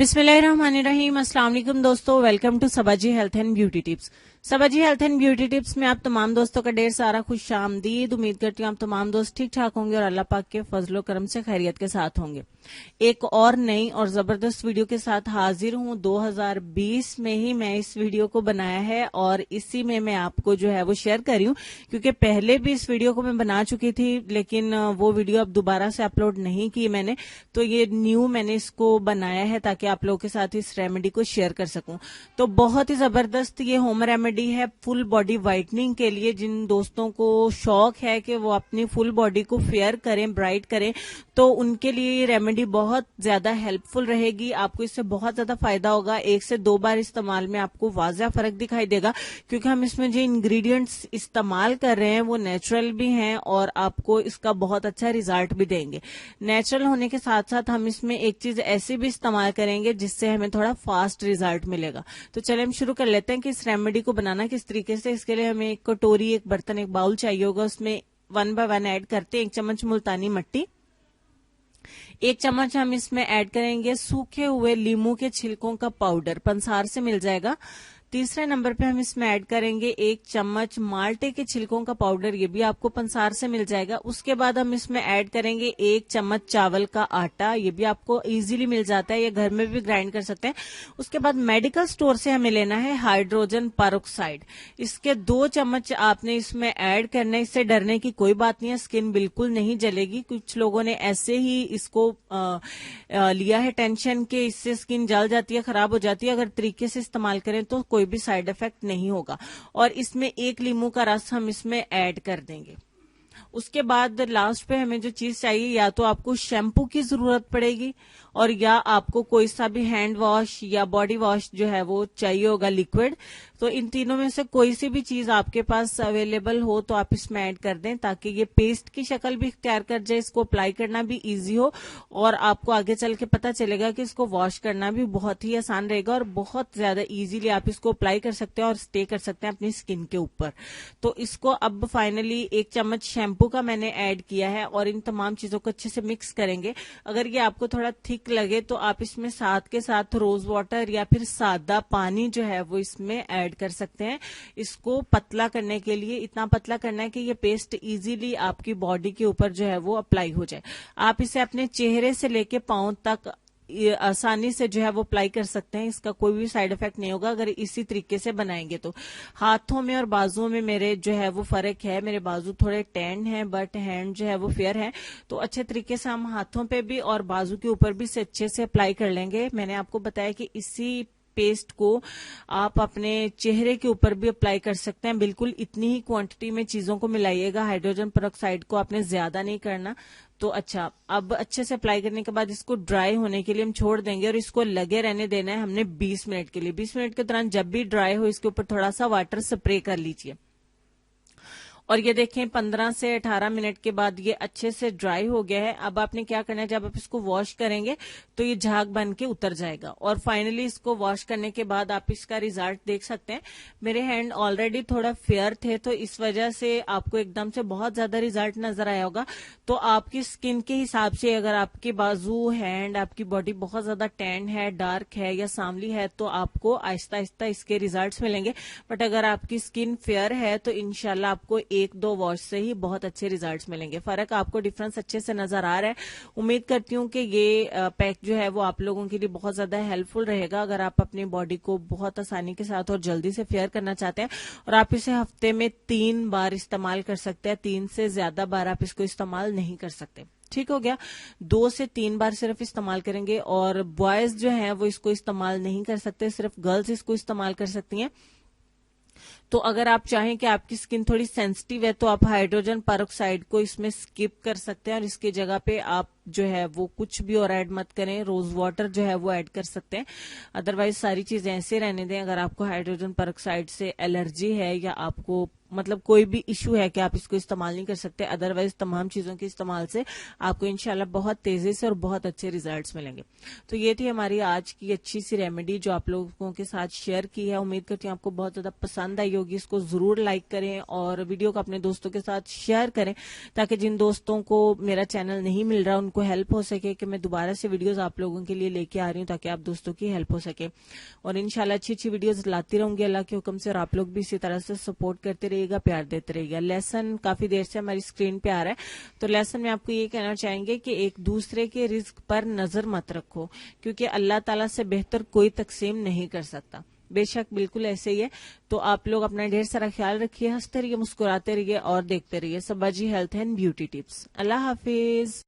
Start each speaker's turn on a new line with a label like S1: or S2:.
S1: बिस्मिल्लाहिर्रहमानिर्रहीम। अस्सलाम वालेकुम दोस्तों, वेलकम टू सबाजी हेल्थ एंड ब्यूटी टिप्स। सबाजी हेल्थ एंड ब्यूटी टिप्स में आप तमाम दोस्तों का ढेर सारा खुश आमदीद। उम्मीद करती हूँ आप तमाम दोस्त ठीक ठाक होंगे और अल्लाह पाक के फजलो करम से खैरियत के साथ होंगे। एक और नई और जबरदस्त वीडियो के साथ हाजिर हूँ। 2020 में ही मैं इस वीडियो को बनाया है और इसी में मैं आपको जो है वो शेयर कर रही हूँ, क्योंकि पहले भी इस वीडियो को मैं बना चुकी थी, लेकिन वो वीडियो अब दोबारा से अपलोड नहीं की मैंने, तो ये न्यू मैंने इसको बनाया है ताकि आप लोगों के साथ इस रेमेडी को शेयर कर सकूं। तो बहुत ही जबरदस्त ये होम रेमेडी है फुल बॉडी व्हाइटनिंग के लिए। जिन दोस्तों को शौक है कि वो अपनी फुल बॉडी को फेयर करें, ब्राइट करें, तो उनके लिए ये रेमेडी बहुत ज्यादा हेल्पफुल रहेगी। आपको इससे बहुत ज्यादा फायदा होगा। 1 से 2 बार इस्तेमाल में आपको वाज़ा फर्क दिखाई देगा, क्योंकि हम इसमें जो इंग्रेडिएंट्स इस्तेमाल कर रहे हैं वो नेचुरल भी हैं और आपको इसका बहुत अच्छा रिजल्ट भी देंगे। नेचुरल होने के साथ साथ हम इसमें एक चीज ऐसी भी इस्तेमाल करेंगे जिससे हमें थोड़ा फास्ट रिजल्ट मिलेगा। तो चले हम शुरू कर लेते हैं कि इस रेमेडी को बनाना किस तरीके से। इसके लिए हमें एक कटोरी, एक बर्तन, एक बाउल चाहिए होगा। उसमें 1 बाय 1 ऐड करते हैं 1 चम्मच मुल्तानी मिट्टी। 1 चम्मच हम इसमें ऐड करेंगे सूखे हुए लीमू के छिलकों का पाउडर, पंसार से मिल जाएगा। तीसरे नंबर पे हम इसमें ऐड करेंगे 1 चम्मच माल्टे के छिलकों का पाउडर, ये भी आपको पंसार से मिल जाएगा। उसके बाद हम इसमें ऐड करेंगे 1 चम्मच चावल का आटा, ये भी आपको इजीली मिल जाता है, ये घर में भी ग्राइंड कर सकते हैं। उसके बाद मेडिकल स्टोर से हमें लेना है हाइड्रोजन पेरोक्साइड, इसके 2 चम्मच आपने इसमें ऐड करने। इससे डरने की कोई बात नहीं है, स्किन बिल्कुल नहीं जलेगी। कुछ लोगों ने ऐसे ही इसको लिया है टेंशन के इससे स्किन जल जाती है, खराब हो जाती है। अगर तरीके से इस्तेमाल करें तो कोई भी साइड इफेक्ट नहीं होगा। और इसमें 1 लीमू का रस हम इसमें ऐड कर देंगे। उसके बाद लास्ट पे हमें जो चीज चाहिए, या तो आपको शैम्पू की जरूरत पड़ेगी और या आपको कोई सा भी हैंड वॉश या बॉडी वॉश जो है वो चाहिए होगा लिक्विड। तो इन तीनों में से कोई सी भी चीज आपके पास अवेलेबल हो तो आप इसमें ऐड कर दें, ताकि ये पेस्ट की शक्ल भी इख्तियार कर जाए, इसको अप्लाई करना भी इजी हो और आपको आगे चल के पता चलेगा कि इसको वॉश करना भी बहुत ही आसान रहेगा और बहुत ज्यादा इजीली आप इसको अप्लाई कर सकते हैं और स्टे कर सकते हैं अपनी स्किन के ऊपर। तो इसको अब फाइनली 1 चम्मच शैम्पू का मैंने ऐड किया है और इन तमाम चीजों को अच्छे से मिक्स करेंगे। अगर ये आपको थोड़ा थिक लगे तो आप इसमें साथ के साथ रोज वाटर या फिर सादा पानी जो है वो इसमें ऐड कर सकते हैं। इसको पतला करने के लिए इतना पतला करना है कि ये पेस्ट इजीली आपकी बॉडी के ऊपर जो है वो अप्लाई हो जाए। आप इसे अपने चेहरे से लेके पांव तक आसानी से जो है वो अप्लाई कर सकते हैं। इसका कोई भी साइड इफेक्ट नहीं होगा अगर इसी तरीके से बनाएंगे तो। हाथों में और बाजुओं में मेरे जो है वो फर्क है, मेरे बाजू थोड़े टैन हैं बट हैंड जो है वो फेयर है। तो अच्छे तरीके से हम हाथों पे भी और बाजू के ऊपर भी से अच्छे से अप्लाई कर लेंगे। मैंने आपको बताया कि इसी पेस्ट को आप अपने चेहरे के ऊपर भी अप्लाई कर सकते हैं। बिल्कुल इतनी ही क्वांटिटी में चीजों को मिलाइएगा, हाइड्रोजन पेरोक्साइड को आपने ज्यादा नहीं करना। तो अच्छा, अब अच्छे से अप्लाई करने के बाद इसको ड्राई होने के लिए हम छोड़ देंगे और इसको लगे रहने देना है हमने 20 मिनट के लिए। 20 मिनट के दौरान जब भी ड्राई हो इसके ऊपर थोड़ा सा वाटर स्प्रे कर लीजिए। और ये देखें 15 से 18 मिनट के बाद ये अच्छे से ड्राई हो गया है। अब आपने क्या करना है, जब आप इसको वॉश करेंगे तो ये झाग बन के उतर जाएगा। और फाइनली इसको वॉश करने के बाद आप इसका रिजल्ट देख सकते हैं। मेरे हैंड ऑलरेडी थोड़ा फेयर थे तो इस वजह से आपको एकदम से बहुत ज्यादा रिजल्ट नजर आया होगा। तो आपकी स्किन के हिसाब से अगर आपके बाजू, हैंड, आपकी बॉडी बहुत ज्यादा टैन है, डार्क है या सांवली है तो आपको आहिस्ता आहिस्ता इसके रिजल्ट मिलेंगे। बट अगर आपकी स्किन फेयर है तो इंशाल्लाह आपको 1-2 वॉश से ही बहुत अच्छे रिजल्ट्स मिलेंगे। फर्क आपको डिफरेंस अच्छे से नजर आ रहा है। उम्मीद करती हूँ कि ये पैक जो है वो आप लोगों के लिए बहुत ज्यादा हेल्पफुल रहेगा अगर आप अपनी बॉडी को बहुत आसानी के साथ और जल्दी से फेयर करना चाहते हैं। और आप इसे हफ्ते में 3 बार इस्तेमाल कर सकते हैं, 3 से ज्यादा बार आप इसको इस्तेमाल नहीं कर सकते। ठीक हो गया, 2 से 3 बार सिर्फ इस्तेमाल करेंगे। और बॉयज जो हैं वो इसको इस्तेमाल नहीं कर सकते, सिर्फ गर्ल्स इसको इस्तेमाल कर सकती हैं। तो अगर आप चाहें कि आपकी स्किन थोड़ी सेंसिटिव है तो आप हाइड्रोजन पेरोक्साइड को इसमें स्किप कर सकते हैं और इसकी जगह पे आप जो है वो कुछ भी और ऐड मत करें, रोज वाटर जो है वो ऐड कर सकते हैं। अदरवाइज सारी चीजें ऐसे रहने दें। अगर आपको हाइड्रोजन पेरोक्साइड से एलर्जी है या आपको मतलब कोई भी इश्यू है कि आप इसको इस्तेमाल नहीं कर सकते, अदरवाइज तमाम चीजों के इस्तेमाल से आपको इंशाल्लाह बहुत तेजी से और बहुत अच्छे रिजल्ट्स मिलेंगे। तो ये थी हमारी आज की अच्छी सी रेमेडी जो आप लोगों के साथ शेयर की है। उम्मीद करती हूँ आपको बहुत ज्यादा पसंद आई होगी। लोग इसको जरूर लाइक करें और वीडियो को अपने दोस्तों के साथ शेयर करें, ताकि जिन दोस्तों को मेरा चैनल नहीं मिल रहा उनको हेल्प हो सके कि मैं दोबारा से वीडियोस आप लोगों के लिए लेके आ रही हूँ, ताकि आप दोस्तों की हेल्प हो सके। और इंशाल्लाह अच्छी अच्छी वीडियोस लाती रहूंगी अल्लाह के हुक्म से, और आप लोग भी इसी तरह से सपोर्ट करते रहिएगा, प्यार देते रहिएगा। लेसन काफी देर से हमारी स्क्रीन पे आ रहा है, तो लेसन में आपको ये कहना चाहेंगे कि एक दूसरे के रिस्क पर नजर मत रखो, क्योंकि अल्लाह ताला से बेहतर कोई तकसीम नहीं कर सकता। बेशक बिल्कुल ऐसे ही है। तो आप लोग अपना ढेर सारा ख्याल रखिए, हंसते रहिए, मुस्कुराते रहिए और देखते रहिए सबाजी health and beauty tips. Allah Hafiz.